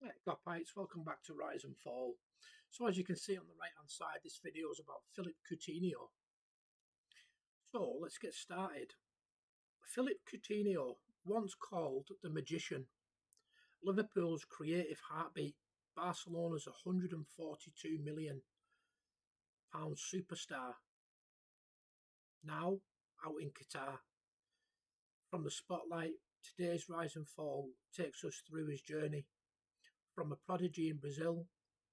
Right, Kopites, welcome back to Rise and Fall. So as you can see on the right hand side, this video is about Phillip Coutinho. So let's get started. Phillip Coutinho, once called the magician, Liverpool's creative heartbeat, Barcelona's £142 million superstar, now out in Qatar. From the spotlight, today's Rise and Fall takes us through his journey, from a prodigy in Brazil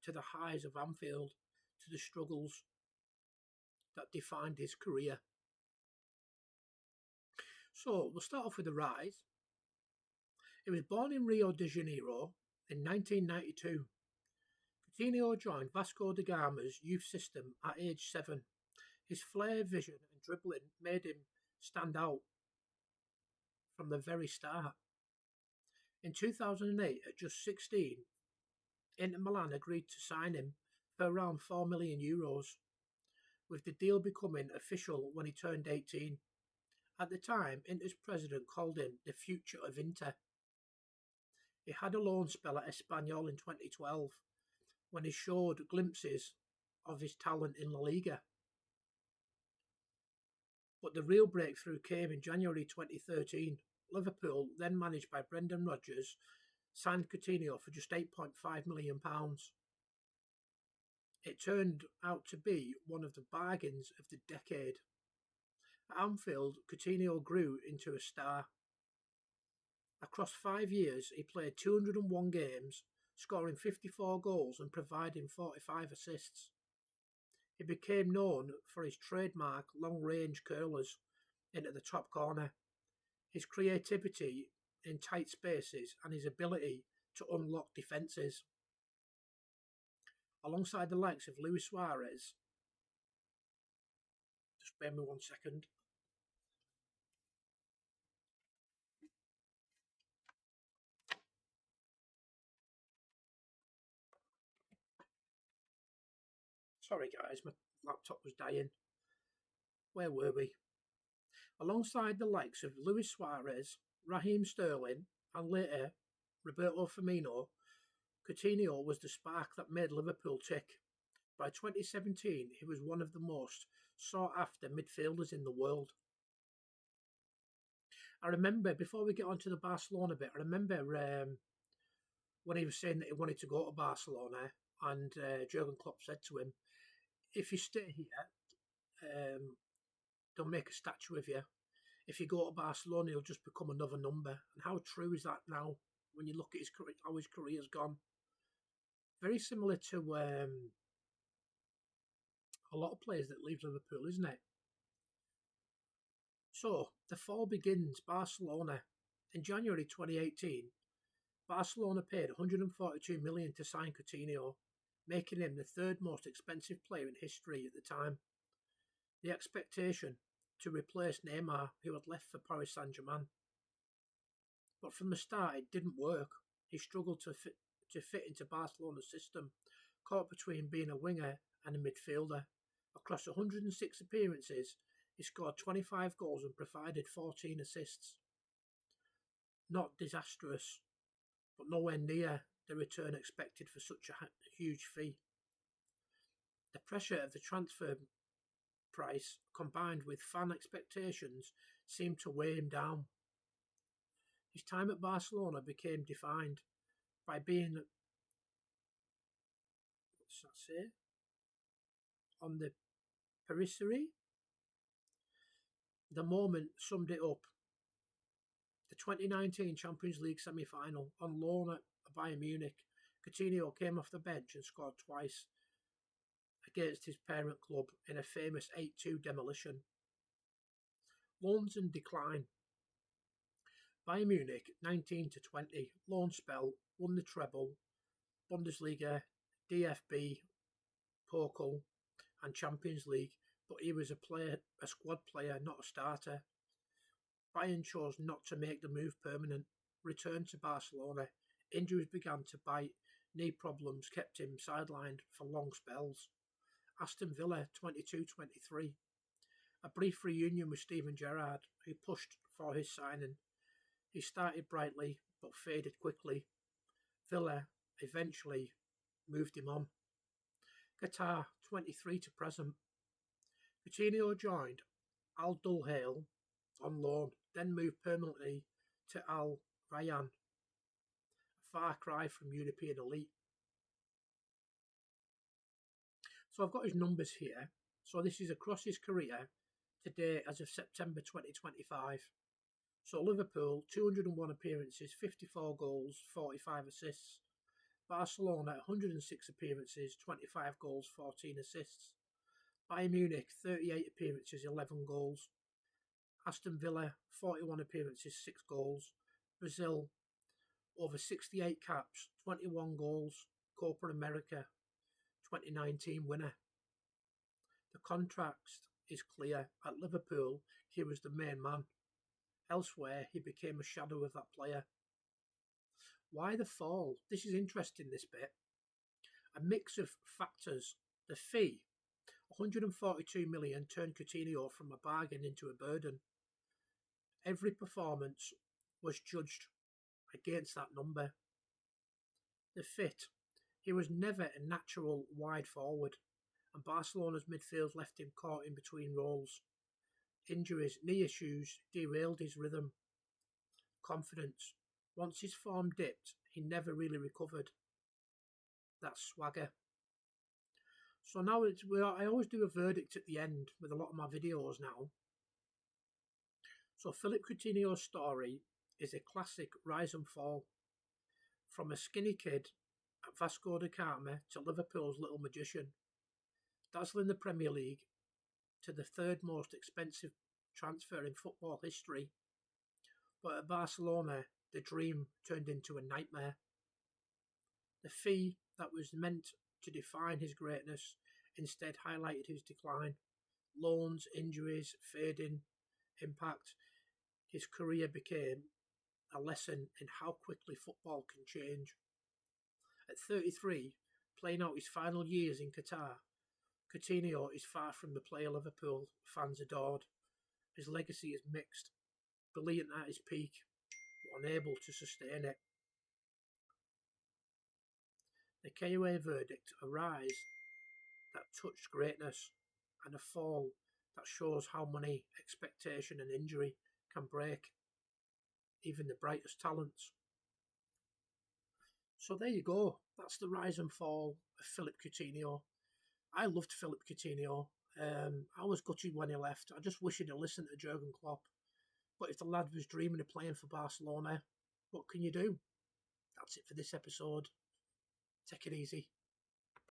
to the highs of Anfield to the struggles that defined his career. So we'll start off with the rise. He was born in Rio de Janeiro in 1992. Coutinho joined Vasco da Gama's youth system at age 7. His flair, vision and dribbling made him stand out from the very start. In 2008, at just 16, Inter Milan agreed to sign him for around €4 million, with the deal becoming official when he turned 18. At the time, Inter's president called him the future of Inter. He had a loan spell at Espanyol in 2012 when he showed glimpses of his talent in La Liga. But the real breakthrough came in January 2013. Liverpool, then managed by Brendan Rodgers, signed Coutinho for just £8.5 million. It turned out to be one of the bargains of the decade. At Anfield, Coutinho grew into a star. Across 5 years, he played 201 games, scoring 54 goals and providing 45 assists. He became known for his trademark long-range curlers into the top corner, his creativity in tight spaces and his ability to unlock defences. Alongside the likes of Luis Suarez, just bear me 1 second. Sorry guys, my laptop was dying. Where were we? Alongside the likes of Luis Suarez, Raheem Sterling, and later Roberto Firmino, Coutinho was the spark that made Liverpool tick. By 2017, he was one of the most sought-after midfielders in the world. I remember, before we get on to the Barcelona bit, I remember when he was saying that he wanted to go to Barcelona, and Jurgen Klopp said to him, if you stay here, they'll make a statue of you. If you go to Barcelona, you'll just become another number. And how true is that now when you look at his career, how his career's gone? Very similar to a lot of players that leave Liverpool, isn't it? So the fall begins. Barcelona. In January 2018, Barcelona paid $142 million to sign Coutinho, making him the third most expensive player in history at the time. The expectation to replace Neymar, who had left for Paris Saint-Germain. But from the start, it didn't work. He struggled to fit into Barcelona's system, caught between being a winger and a midfielder. Across 106 appearances, he scored 25 goals and provided 14 assists. Not disastrous, but nowhere near the return expected for such a huge fee. The pressure of the transfer price, combined with fan expectations, seemed to weigh him down. His time at Barcelona became defined by being, on the periphery. The moment summed it up. The 2019 Champions League semi-final, on loan at Bayern Munich, Coutinho came off the bench and scored twice against his parent club in a famous 8-2 demolition. Loans and decline. Bayern Munich, 19 to 20, loan spell, won the treble, Bundesliga, DFB, Pokal, and Champions League, but he was a squad player, not a starter. Bayern chose not to make the move permanent. Returned to Barcelona. Injuries began to bite. Knee problems kept him sidelined for long spells. Aston Villa, 22-23. A brief reunion with Steven Gerrard, who pushed for his signing. He started brightly, but faded quickly. Villa, eventually moved him on. Qatar 23 to present. Coutinho joined Al Dulhail on loan, then moved permanently to Al Rayyan, a far cry from European elite. So I've got his numbers here. So this is across his career today as of September 2025. So Liverpool, 201 appearances, 54 goals, 45 assists. Barcelona, 106 appearances, 25 goals, 14 assists. Bayern Munich, 38 appearances, 11 goals. Aston Villa, 41 appearances, 6 goals. Brazil, over 68 caps, 21 goals. Copa America, 2019 winner. The contrast is clear. At Liverpool, he was the main man. Elsewhere, he became a shadow of that player. Why the fall? This is interesting, this bit. A mix of factors. The fee, 142 million, turned Coutinho from a bargain into a burden. Every performance was judged against that number. The fit. He was never a natural wide forward, and Barcelona's midfield left him caught in between roles. Injuries, knee issues derailed his rhythm. Confidence. Once his form dipped, he never really recovered. That swagger. So now I always do a verdict at the end with a lot of my videos now. So Phillip Coutinho's story is a classic rise and fall. From a skinny kid at Vasco da Gama to Liverpool's little magician. Dazzling the Premier League to the third most expensive transfer in football history. But at Barcelona, the dream turned into a nightmare. The fee that was meant to define his greatness instead highlighted his decline. Loans, injuries, fading impact. His career became a lesson in how quickly football can change. At 33, playing out his final years in Qatar, Coutinho is far from the player Liverpool fans adored. His legacy is mixed. Brilliant at his peak, but unable to sustain it. The KOA verdict, a rise that touched greatness, and a fall that shows how money, expectation and injury can break even the brightest talents. So there you go. That's the rise and fall of Phillip Coutinho. I loved Phillip Coutinho. I was gutted when he left. I just wish he'd have listened to Jurgen Klopp. But if the lad was dreaming of playing for Barcelona, what can you do? That's it for this episode. Take it easy.